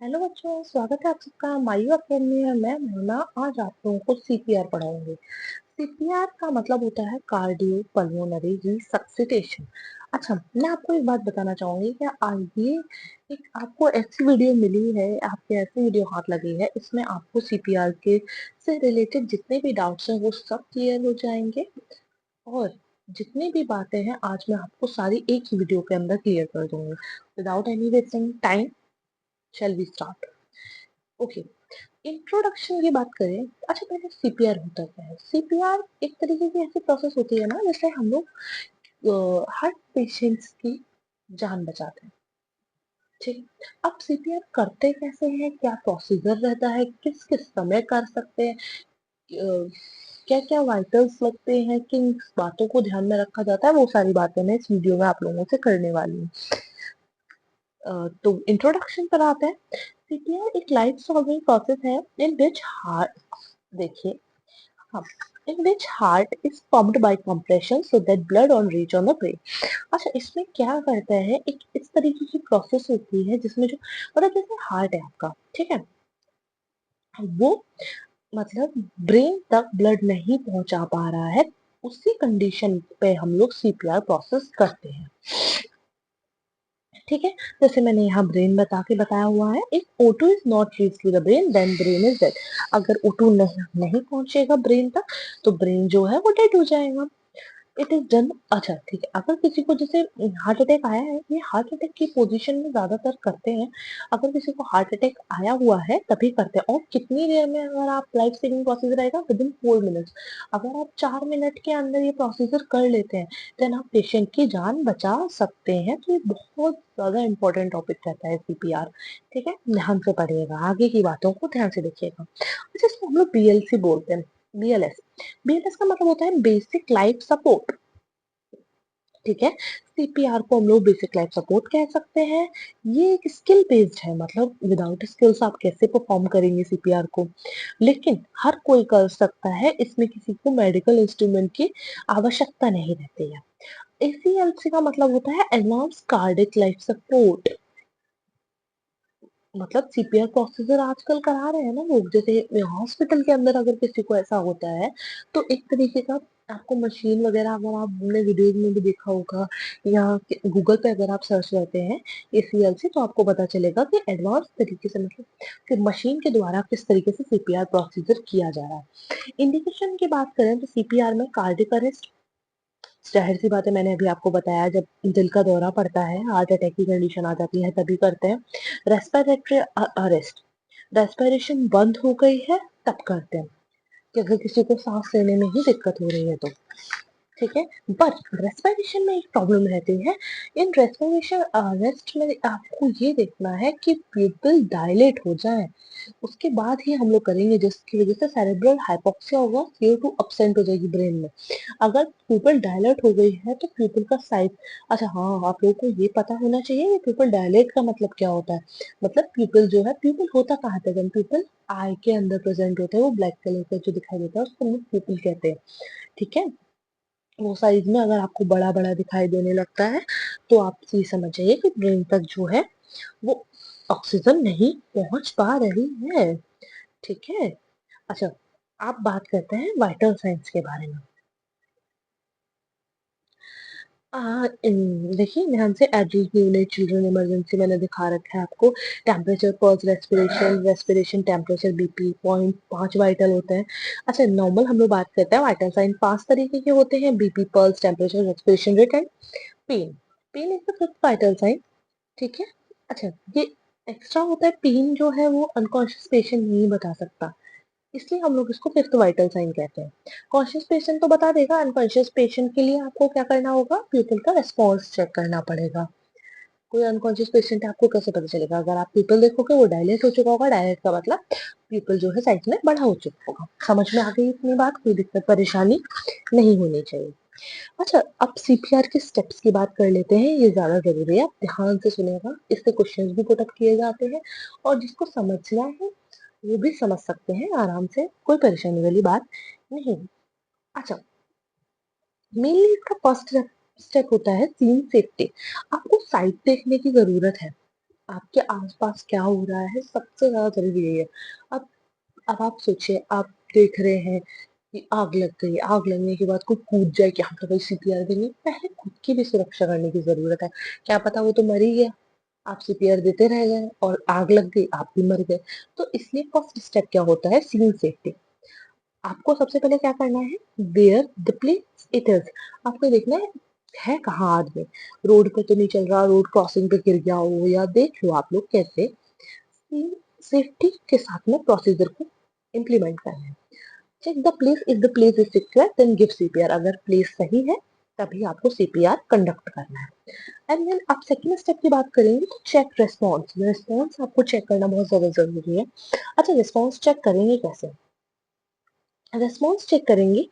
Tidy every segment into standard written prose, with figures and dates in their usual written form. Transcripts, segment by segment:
Hello बच्चों, स्वागत है आप सबका मायू अकेडमी में। मैं मोना आज आप लोगों को सीपीआर पढ़ाऊंगी। सीपीआर का मतलब होता है कार्डियो पल्मोनरी रिसक्सिटेशन। अच्छा, मैं आपको एक बात बताना चाहूंगी कि आज ये एक आपको ऐसी वीडियो मिली है, आपके ऐसी वीडियो हाथ लगी है, इसमें आपको सीपीआर के से रिलेटेड जितने भी डाउट्स हैं वो सब क्लियर हो जाएंगे। और जितनी भी बातें हैं आज मैं आपको सारी एक ही वीडियो के अंदर क्लियर कर दूंगी। Without any wasting time, shall we start. Okay, introduction की बात करें। अच्छा, पहले सीपीआर होता क्या है? सीपीआर एक तरीके की ऐसी प्रोसेस होती है ना, जैसे हम लोग हार्ट पेशेंट्स की जान बचाते हैं। ठीक, अब सीपीआर करते कैसे हैं, क्या प्रोसीजर रहता है, किस किस समय कर सकते हैं, क्या क्या वाइटल्स लगते हैं, किन बातों को ध्यान में रखा जाता है, वो सारी बातें मैं इस वीडियो में आप लोगों से करने वाली हूँ। तो इंट्रोडक्शन पर आते हैं। सीपीआर एक लाइफ सॉल्विंग प्रोसेस है इन विच हार्ट, देखिए, हाँ, in which heart is pumped by compression so that blood on reach on the brain। अच्छा, इसमें क्या करता है, एक इस तरीके की प्रोसेस होती है जिसमें जो मतलब जैसे हार्ट है आपका, ठीक है, वो मतलब ब्रेन तक ब्लड नहीं पहुंचा पा रहा है, उसी कंडीशन पे हम लोग सीपीआर प्रोसेस करते हैं। ठीक है, जैसे मैंने यहाँ ब्रेन बताया हुआ है, if O2 is not reach to the brain then brain is dead. अगर O2 नहीं पहुंचेगा ब्रेन तक तो ब्रेन जो है वो डेड हो जाएगा। It is done. अच्छा ठीक है, अगर किसी को जैसे हार्ट अटैक आया है, ये हार्ट अटैक की पोजीशन में ज्यादातर करते हैं। अगर किसी को हार्ट अटैक आया हुआ है तभी करते हैं। और कितनी देर में, अगर आप लाइफ सेविंग प्रोसीजर रहेगा विद इन 4 मिनट्स, अगर आप 4 मिनट के अंदर ये प्रोसीजर कर लेते हैं देन आप पेशेंट की जान बचा सकते हैं। तो ये बहुत ज्यादा इंपॉर्टेंट टॉपिक रहता है सीपीआर। ठीक है, ध्यान से पढ़िएगा, आगे की बातों को ध्यान से देखिएगा। अच्छा, इसको हम लोग बीएलसी बोलते हैं, बीएलएस। बीएलएस का मतलब होता है बेसिक लाइफ सपोर्ट। ठीक है, सीपीआर को हम लोग बेसिक लाइफ सपोर्ट कह सकते हैं। ये एक स्किल बेस्ड है, मतलब विदाउट स्किल्स आप कैसे परफॉर्म करेंगे सीपीआर को, लेकिन हर कोई कर सकता है, इसमें किसी को मेडिकल इंस्ट्रूमेंट की आवश्यकता नहीं रहती है। एसीएलसी का मतलब होता है एडवांस कार्डिक लाइफ सपोर्ट। मतलब सीपीआर प्रोसीजर आजकल करा रहे हैं ना लोग, जैसे हॉस्पिटल के अंदर अगर किसी को ऐसा होता है तो एक तरीके का आपको मशीन वगैरह, अगर आपने वीडियोज में भी देखा होगा या गूगल पे अगर आप सर्च करते हैं एसीएलसी, तो आपको पता चलेगा कि एडवांस तरीके से, मतलब कि मशीन के द्वारा किस तरीके से सीपीआर प्रोसीजर किया जा रहा है। इंडिकेशन की बात करें तो सीपीआर में कार्डिक अरेस्ट, जाहिर सी बात है, मैंने अभी आपको बताया, जब दिल का दौरा पड़ता है, हार्ट अटैक की कंडीशन आ जाती है तभी करते हैं। रेस्पिरेटरी अरेस्ट, रेस्पिरेशन बंद हो गई है तब करते हैं, कि अगर किसी को सांस लेने में ही दिक्कत हो रही है तो। ठीक है, बट रेस्पिरेशन में एक प्रॉब्लम रहती है। इन रेस्पिरेशन अरेस्ट में आपको ये देखना है कि प्यूपिल डायलेट हो जाए, उसके बाद ही हम लोग करेंगे, जिसकी वजह से सेरेब्रल हाइपोक्सिया होगा, CO2 अपसेंट हो जाएगी ब्रेन में। अगर प्यूपिल डायलेट हो गई है तो प्यूपिल का साइज, अच्छा हाँ, आप लोगों को ये पता होना चाहिए कि प्यूपिल डायलेट का मतलब क्या होता है। मतलब प्यूपिल जो है, प्यूपिल होता कहाँ पे, जब प्यूपिल आई के अंदर प्रेजेंट होता है, वो ब्लैक कलर का जो दिखाई देता है उसको हम लोग प्यूपिल कहते हैं। ठीक है, वो साइज में अगर आपको बड़ा बड़ा दिखाई देने लगता है तो आप ये समझ जाइए कि ब्रेन तक जो है वो ऑक्सीजन नहीं पहुंच पा रही है। ठीक है, अच्छा, आप बात करते हैं वाइटल साइंस के बारे में। देखिए ध्यान से, एडल्ट यूनिट चिल्ड्रन इमरजेंसी मैंने दिखा रखा है आपको। Temperature, pulse, respiration, respiration temperature, BP, point 5 vital होते हैं। अच्छा, नॉर्मल हम लोग बात करते हैं, वाइटल साइन 5 तरीके के होते हैं: BP, pulse, temperature, respiration rate and pain. Pain is the fifth vital sign. ठीक है, अच्छा, ये एक्स्ट्रा होता है, पेन जो है वो अनकॉन्शियस पेशेंट नहीं बता सकता, इसलिए हम लोग इसको फिफ्थ वाइटल साइन कहते हैं। कॉन्शियस पेशेंट तो बता देगा, अनकॉन्शियस पेशेंट के लिए आपको क्या करना होगा, प्यूपिल का रेस्पॉन्स चेक करना पड़ेगा। कोई अनकॉन्शियस पेशेंट है, आपको कैसे पता चलेगा? अगर आप प्यूपिल देखोगे वो डायलेट हो चुका होगा, डायलेट का मतलब प्यूपिल जो है साइज में बड़ा हो चुका होगा। समझ में आ गई इतनी बात? कोई दिक्कत परेशानी नहीं होनी चाहिए। अच्छा, अब सीपीआर के स्टेप्स की बात कर लेते हैं, ये ज्यादा जरूरी है, आप ध्यान से सुनेगा, इससे क्वेश्चंस भी पुट अप किए जाते हैं, और जिसको समझना है वो भी समझ सकते हैं आराम से, कोई परेशानी वाली बात नहीं। अच्छा, मेनली इसका फर्स्ट स्टेप होता है सीन सेफ्टी। आपको साइड देखने की जरूरत है। आपके आसपास क्या हो रहा है, सबसे ज्यादा जरूरी यही है। अब अब आप सोचिए, आप देख रहे हैं कि आग लग गई, आग लगने के बाद कोई कूद जाए कि हम तो भाई सीपीआर देंगे, पहले खुद की भी सुरक्षा करने की जरूरत है। क्या पता वो तो मर ही गया, आप सीपीआर देते रह गए और आग लग गई, आप भी मर गए। तो इसलिए फर्स्ट स्टेप क्या होता है, सीन सेफ्टी। आपको सबसे पहले क्या करना है, where the place it is, आपको देखना है कहाँ आदमी, रोड पे तो नहीं चल रहा, रोड क्रॉसिंग पे गिर गया हो, या देख लो आप लोग कैसे सेफ्टी के साथ में प्रोसीजर को इम्प्लीमेंट करना है। Check the place, if the place is secure then give CPR, अगर प्लेस सही है तभी आपको सीपीआर कंडक्ट करना है। एंड देन आप सेकंड स्टेप की बात करेंगे तो चेक रेस्पॉन्स, रेस्पॉन्स आपको चेक करना बहुत ज्यादा जरूरी है। अच्छा, रेस्पॉन्स चेक करेंगे कैसे, रेस्पॉन्स चेक करेंगे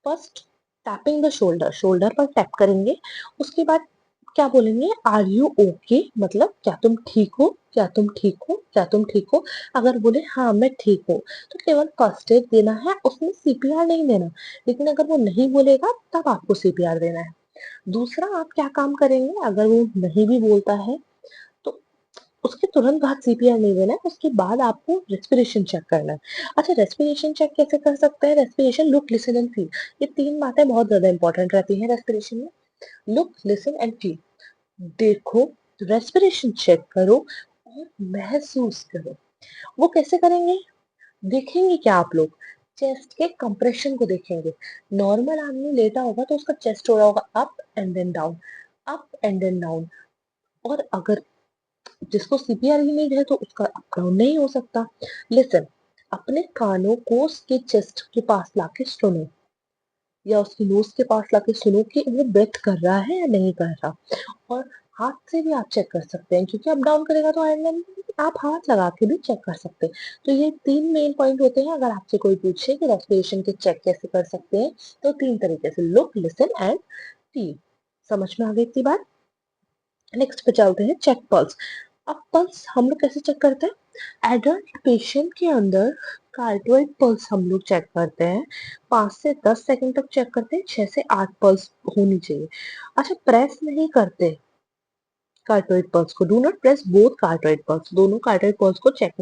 first tapping the shoulder, shoulder पर टैप करेंगे। उसके बाद क्या बोलेंगे, आर यू ओके, मतलब क्या तुम ठीक हो, क्या तुम ठीक हो, क्या तुम ठीक हो। अगर बोले हाँ मैं ठीक हूँ, तो केवल फर्स्ट एड देना है, उसमें सीपीआर नहीं देना। लेकिन अगर वो नहीं बोलेगा तब आपको सीपीआर देना है। दूसरा आप क्या काम करेंगे, अगर वो नहीं भी बोलता है तो उसके तुरंत बाद सीपीआर नहीं देना है, उसके बाद आपको रेस्पिरेशन चेक करना है। अच्छा, रेस्पिरेशन चेक कैसे कर सकते हैं, respiration, look, listen and feel, ये तीन बातें बहुत ज्यादा इंपॉर्टेंट रहती हैं रेस्पिरेशन में। लुक, लिसन एंड फील, देखो, रेस्पिरेशन चेक करो और महसूस करो। वो कैसे करेंगे, देखेंगे क्या आप लोग, चेस्ट के कंप्रेशन को देखेंगे। नॉर्मल आदमी लेटा होगा तो उसका चेस्ट हो रहा होगा up and then down, up and then down. और अगर जिसको सीपीआर ही नहीं है तो उसका अप डाउन नहीं हो सकता। लिसन, अपने कानों को उसके चेस्ट के पास लाके सुनो, या उसकी नोज के पास लाके सुनो कि वो ब्रेथ कर रहा है या नहीं कर रहा। और हाथ से भी आप चेक कर सकते हैं, क्योंकि अप डाउन करेगा तो आयरन, आप हाथ लगा के भी चेक कर सकते हैं। तो ये तीन मेन पॉइंट होते हैं, अगर आपसे कोई पूछे कि रेस्पिरेशन के चेक कैसे कर सकते हैं, तो तीन तरीके से, लुक, लिसन एंड फील। समझ में आ गई इतनी बात। नेक्स्ट पे चलते हैं, चेक पल्स। अब पल्स हम लोग कैसे चेक करते हैं, एडल्ट पेशेंट के अंदर कार्डियोइड पल्स हम लोग चेक करते हैं, 5 से 10 सेकंड तक चेक करते हैं, 6 से 8 पल्स होनी चाहिए। अच्छा, प्रेस नहीं करते कार्डियोइड पल्स को, do not press both cardioid pulse, दोनों कार्डियोइड पल्स को चेक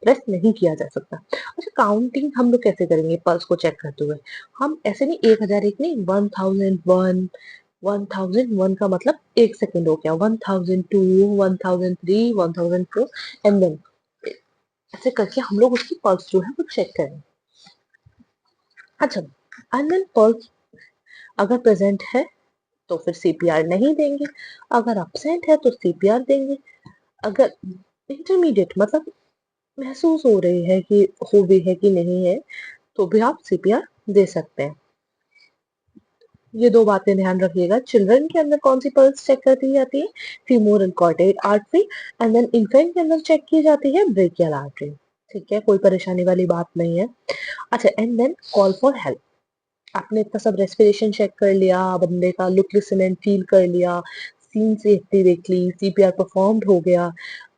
प्रेस नहीं किया जा सकता। अच्छा, काउंटिंग हम लोग कैसे करेंगे पल्स को चेक करते हुए, हम ऐसे नहीं 1001 नहीं, 1001, 1001 का मतलब 1 सेकेंड हो गया, 1002, 1003, 1004, एंड देन ऐसे करके हम लोग उसकी पल्स जो है वो चेक करेंगे। अच्छा, एंड देन पल्स अगर प्रेजेंट है तो फिर सीपीआर नहीं देंगे, अगर absent है तो सीपीआर देंगे। अगर इंटरमीडिएट मतलब महसूस हो रही है कि हो भी है कि नहीं है, तो भी आप सीपीआर दे सकते हैं। ये दो बातें ध्यान रखिएगा, चिल्ड्रन के अंदर कौन सी पल्स चेक कर दी जाती है, femoral carotid artery, and then infant के अंदर चेक की जाती है ब्रेकियल आर्टरी। ठीक है, कोई परेशानी वाली बात नहीं है। अच्छा, and then call for help, आपने इतना सब रेस्पिरेशन चेक कर लिया बंदे का, लुक, लिसन एंड फील कर लिया, सीन सेफ्टी देख ली, सीपीआर परफॉर्म्ड हो गया,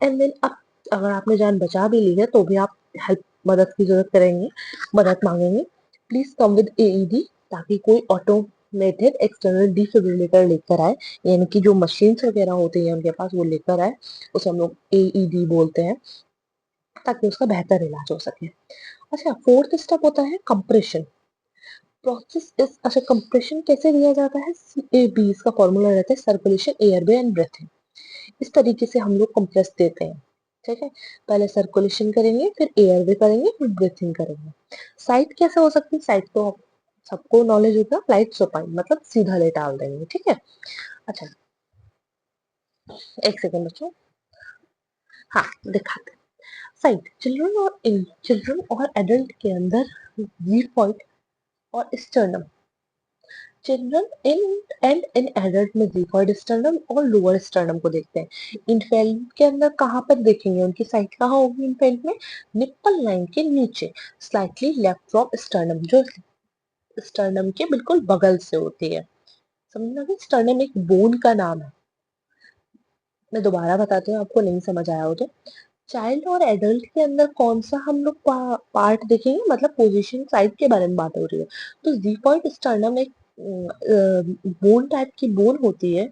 एंड देन अब अगर आपने जान बचा भी ली है तो भी आप हेल्प, मदद की जरूरत करेंगे, मदद मांगेंगे। प्लीज कम विद एईडी, ताकि कोई ऑटोमेटेड एक्सटर्नल डिफिब्रिलेटर लेकर आए, यानी कि जो मशीन्स वगैरह होती हैं उनके पास वो लेकर आए, उसे हम लोग एईडी बोलते हैं, ताकि उसका बेहतर इलाज हो सके। अच्छा, फोर्थ स्टेप होता है कंप्रेशन प्रोसेस इज, अच्छा कंप्रेशन कैसे दिया जाता है, CAB इसका फॉर्मूला रहता है, सर्कुलेशन, एयरवे एंड ब्रेथिंग। इस तरीके से हम लोग कंप्रेस देते हैं। ठीक है, पहले सर्कुलेशन करेंगे, फिर एयरवे करेंगे, फिर ब्रीथिंग करेंगे। साइट कैसे हो सकती है, साइट तो सबको नॉलेज होगा, फ्लाइट सुपाइन मतलब सीधा ले डाल देंगे। ठीक है, अच्छा, एक सेकंड बच्चों, हाँ दिखाते हैं। साइट, चिल्ड्रन और एडल्ट के अंदर वी पॉइंट और sternum, children in and in adult में जीफॉइड स्टर्नम और लोअर स्टर्नम को देखते हैं। इन्फेंट के अंदर कहाँ पर देखेंगे, उनकी साइट कहाँ होगी इन्फेंट में, निप्पल लाइन के नीचे, स्लाइटली लेफ्ट फ्रॉम स्टर्नम, जो स्टर्नम के बिल्कुल बगल से होती है। समझना कि स्टर्नम एक बोन का नाम है। मैं दोबारा बताती हूँ, आपको नहीं समझ आया हो तो। चाइल्ड और एडल्ट के अंदर कौन सा हम लोग पार्ट देखेंगे, मतलब पोजीशन साइड के बारे में बात हो रही है, तो जी पॉइंट स्टर्नम एक बोन टाइप की बोन होती है,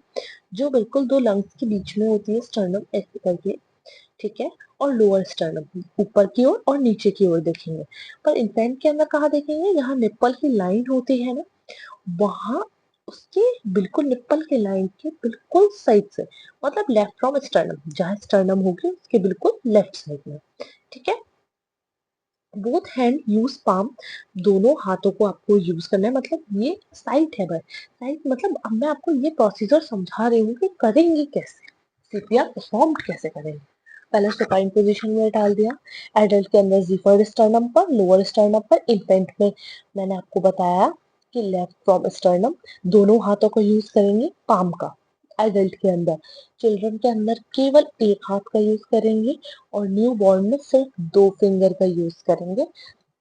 जो बिल्कुल दो लंग्स के बीच में होती है, स्टर्नम ऐसे करके, ठीक है। और लोअर स्टर्नम ऊपर की ओर और नीचे की ओर देखेंगे। पर इन्फेंट के अंदर कहाँ देखेंगे, जहाँ निप्पल की लाइन होती है ना, वहां उसके बिल्कुल निप्पल के लाइन के बिल्कुल साइड से, मतलब लेफ्ट फ्रॉम स्टर्नम, जहाँ स्टर्नम होगी उसके बिल्कुल लेफ्ट साइड में, ठीक है। बोथ हैंड यूज पाम, दोनों हाथों को आपको यूज करना है, मतलब ये साइट है भाई, साइट मतलब अब मैं आपको ये प्रोसीजर समझा रही हूँ कि करेंगे कैसे, सीपीआर परफॉर्म कैसे करेंगे। पहले सुपाइन पोजीशन में डाल दिया, एडल्ट के अंदर जीफर्ड स्टर्नम पर, लोअर स्टर्नम पर, इन्फेंट में मैंने आपको बताया कि लेफ्ट फ्रॉम स्टर्नम, दोनों हाथों को यूज करेंगे पाम का। एडल्ट के अंदर, चिल्ड्रन के अंदर केवल एक हाथ का यूज करेंगे, और न्यू बॉर्न में सिर्फ दो फिंगर का यूज करेंगे,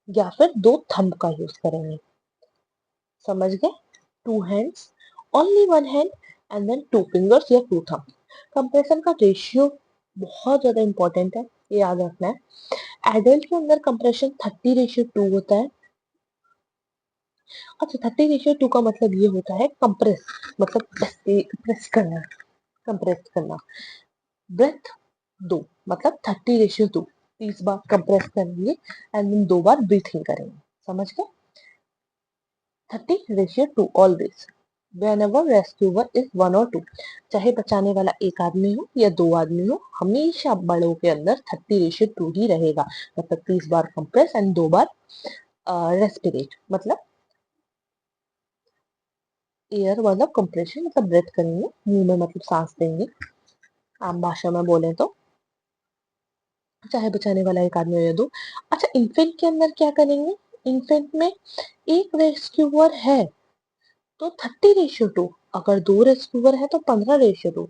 या फिर दो थंब का यूज करेंगे। समझ गए? Two hands, only one hand, and then two fingers या टू थंब। कंप्रेशन का रेशियो बहुत ज्यादा इंपॉर्टेंट है, ये याद रखना है। एडल्ट के अंदर कंप्रेशन 30:2 होता है। अच्छा, 30:2 का मतलब ये होता है कंप्रेस, मतलब प्रेस करना, कंप्रेस करना। ब्रेथ 2, मतलब 30:2, 30 बार कंप्रेस करेंगे एंड देन 2 बार ब्रीथिंग करेंगे। समझ गए? 30:2 always, whenever rescuer is one or two, चाहे बचाने वाला एक आदमी हो या दो आदमी हो, हमेशा बड़ों के अंदर 30:2 ही रहेगा। मतलब 30 बार कंप्रेस एंड 2 बार रेस्पिरेट, मतलब एयर मतलब कंप्रेशन, मतलब ब्रेथ करेंगे मुंह में, मतलब सांस देंगे, आम भाषा में बोले तो, चाहे बचाने वाला एक आदमी हो या दो। अच्छा, इन्फेंट के अंदर क्या करेंगे, इन्फेंट में एक रेस्क्यूअर है तो 30:2, अगर दो रेस्क्यूअर है तो 15:2।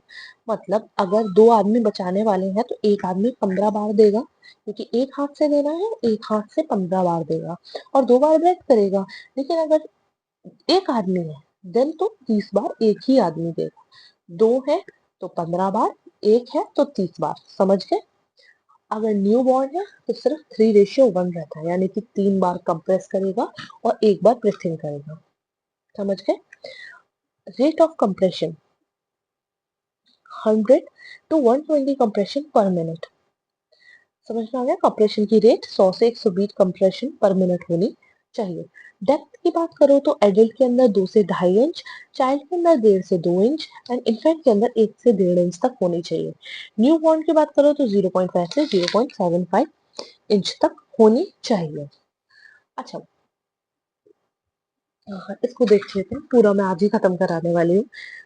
मतलब अगर दो आदमी बचाने वाले हैं तो एक आदमी 15 बार देगा, क्योंकि एक हाथ से देना है, एक हाथ से 15 बार देगा, और 2 बार ब्रेथ करेगा। लेकिन अगर एक आदमी है देन तो 30 बार एक ही आदमी देगा, दो है तो 15 बार, एक है तो 30 बार। समझ गए? अगर न्यू बॉर्न है तो सिर्फ 3:1 रहता है, यानी कि 3 बार कंप्रेस करेगा और एक बार ब्रीथिंग करेगा। समझ गए? Rate of compression 100 to 120 compression पर मिनट। समझ में आ गया? कंप्रेशन की रेट 100 से 120 कंप्रेशन पर मिनट होनी चाहिए। डेप्थ की बात करो तो एडल्ट के अंदर 2 से 2.5 इंच, चाइल्ड के अंदर 1.5 से 2 इंच, एंड इन्फेंट के अंदर 1 से 1.5 इंच तक होनी चाहिए। न्यू बॉर्न की बात करो तो 0.5 से 0.75 इंच तक होनी चाहिए। अच्छा, हाँ, इसको देख लेते हैं, पूरा मैं आज ही खत्म कराने वाली हूँ,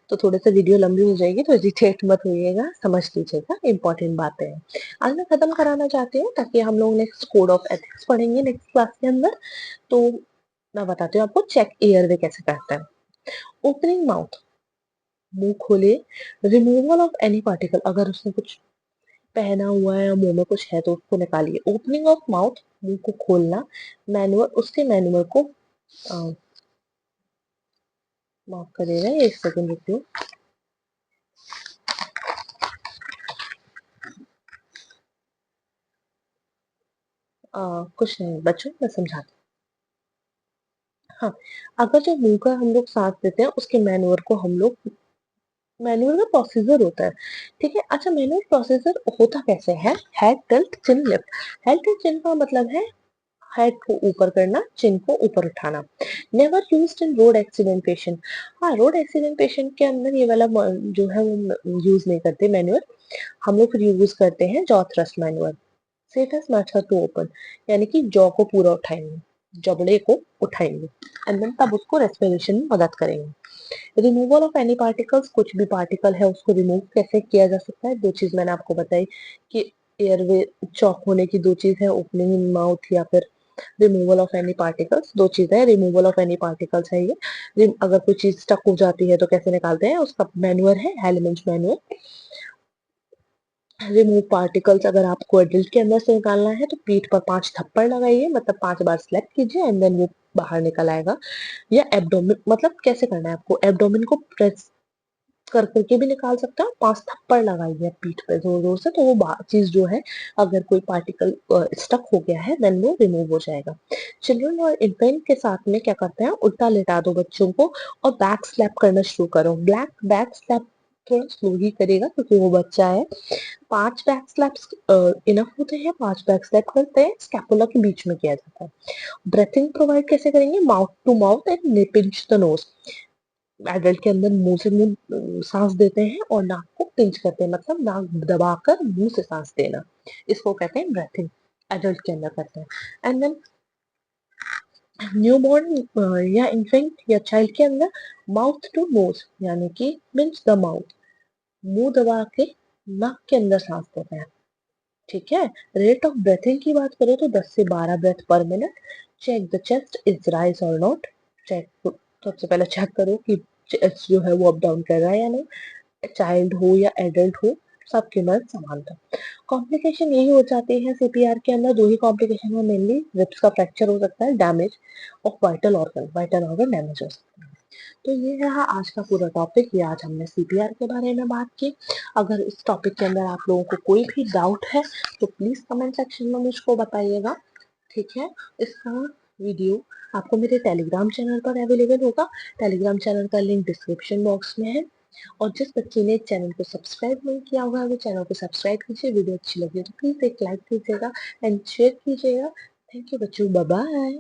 तो थोड़े से वीडियो लंबी हो जाएगी, तो इरिटेट मत होइएगा, समझ लीजिएगा, इंपॉर्टेंट बातें हैं। आज मैं खत्म कराना चाहती हूँ ताकि हम लोग नेक्स्ट कोड ऑफ एथिक्स पढ़ेंगे नेक्स्ट क्लास के अंदर। तो मैं बताती हूँ आपको चेक एयरवे कैसे करते हैं। ओपनिंग माउथ, मुंह खोले। रिमूवल ऑफ एनी पार्टिकल, अगर उसने कुछ पहना हुआ है या मुंह में कुछ है तो उसको निकालिए। ओपनिंग ऑफ माउथ, मुंह को खोलना। मैनुअल, उसके मैनुअल को माफ करिएगा, 1 सेकंड रुकिए। कुछ नहीं बच्चों, मैं समझाती हूँ। हाँ, अगर जो मुंह का हम लोग सांस लेते हैं उसके मैनुअल को हम लोग, मैनुअल का प्रोसीजर होता है, ठीक है। अच्छा, मैनुअल प्रोसीजर होता कैसे है? हेड, टिल्ट, चिन, लिफ्ट। हेड टिल्ट चिन का मतलब है हेड को ऊपर करना, चिन को ऊपर उठाना। Never used in road accident patient. हाँ, रोड एक्सीडेंट पेशेंट के अंदर ये वाला जो है वो यूज नहीं करते मैनुअल, हम लोग फिर यूज करते हैं jaw thrust manual. Safest method to open, यानी कि जॉ को पूरा उठाएंगे, जबड़े को उठाएंगे, एंड देन तब उसको रेस्पिरेशन में मदद करेंगे। रिमूवल ऑफ एनी पार्टिकल्स, कुछ भी पार्टिकल है उसको रिमूव कैसे किया जा सकता है? दो चीज मैंने आपको बताई कि एयरवे चौक होने की दो चीज है, ओपनिंग इन माउथ या फिर रिमूवल ऑफ एनी पार्टिकल्स। दो चीजें है, रिमूवल ऑफ एनी पार्टिकल्स है ये, अगर कोई चीज स्टक हो जाती है तो कैसे निकालते हैं, उसका मैनुअल है, हेलमेंट मैनुअल। रिमूव पार्टिकल्स, अगर आपको एडल्ट के अंदर से निकालना है तो पीठ पर 5 थप्पड़ लगाइए, मतलब 5 बार स्लैप कीजिए एंड देन वो बाहर निकल आएगा। या एब्डोमेन, मतलब कैसे करना है आपको, एब्डोमेन को प्रेस कर करके भी निकाल सकते हैं, 5 थप्पड़ लगाइए पीठ पे जोर जोर से, तो वो चीज जो है, अगर कोई पार्टिकल स्टक हो गया है देन वो रिमूव हो जाएगा। चिल्ड्रन और इन्फेंट के साथ में क्या करते हैं, उल्टा लेटा दो बच्चों को और बैक स्लैप करना शुरू करो। बैक स्लैप थोड़ा स्लो ही करेगा क्योंकि वो बच्चा है। 5 बैक स्लैप्स इनफ होते हैं, 5 बैक स्लैप करते हैं, स्कैपुला के बीच में किया जाता है। ब्रेथिंग प्रोवाइड कैसे करेंगे? Mouth to mouth and pinch the nose. Adult के अंदर मुंह से मुंह सांस देते हैं और नाक को पिंच करते हैं, मतलब नाक दबाकर मुंह से सांस देना, इसको कहते हैं ब्रेथिंग। एडल्ट के अंदर करते हैं। एंड देन न्यूबॉर्न या इन्फेंट या चाइल्ड के अंदर माउथ टू नोज यानी कि पिंच द माउथ, मुंह दबा के नाक के अंदर सांस देते हैं। ठीक है। रेट ऑफ ब्रेथिंग की बात करें तो 10 से 12 ब्रेथ पर minute. Check the chest is rise और नॉट। चेक, सबसे पहले चेक करो कि चेस्ट जो है वो अप डाउन कर रहा है या नहीं। चाइल्ड हो या एडल्ट हो, सबके मर्द समान था। कॉम्प्लिकेशन यही हो जाती है सीपीआर के अंदर, दो ही कॉम्प्लिकेशन है मेनली। रिब्स का फ्रैक्चर हो सकता है, damage of vital organ damage हो सकता है। तो ये रहा आज का पूरा टॉपिक, ये आज हमने सीपीआर के बारे में बात की। अगर इस टॉपिक के अंदर आप लोगों को कोई भी डाउट है तो प्लीज कमेंट सेक्शन में मुझको बताइएगा। ठीक है। इसका वीडियो आपको मेरे टेलीग्राम चैनल पर अवेलेबल होगा। टेलीग्राम चैनल का लिंक डिस्क्रिप्शन बॉक्स में है। और जिस बच्चे ने चैनल को सब्सक्राइब नहीं किया होगा वो चैनल को सब्सक्राइब कीजिए। वीडियो अच्छी लगी तो प्लीज एक लाइक कीजिएगा एंड शेयर कीजिएगा। थैंक यू बच्चों, बाय बाय।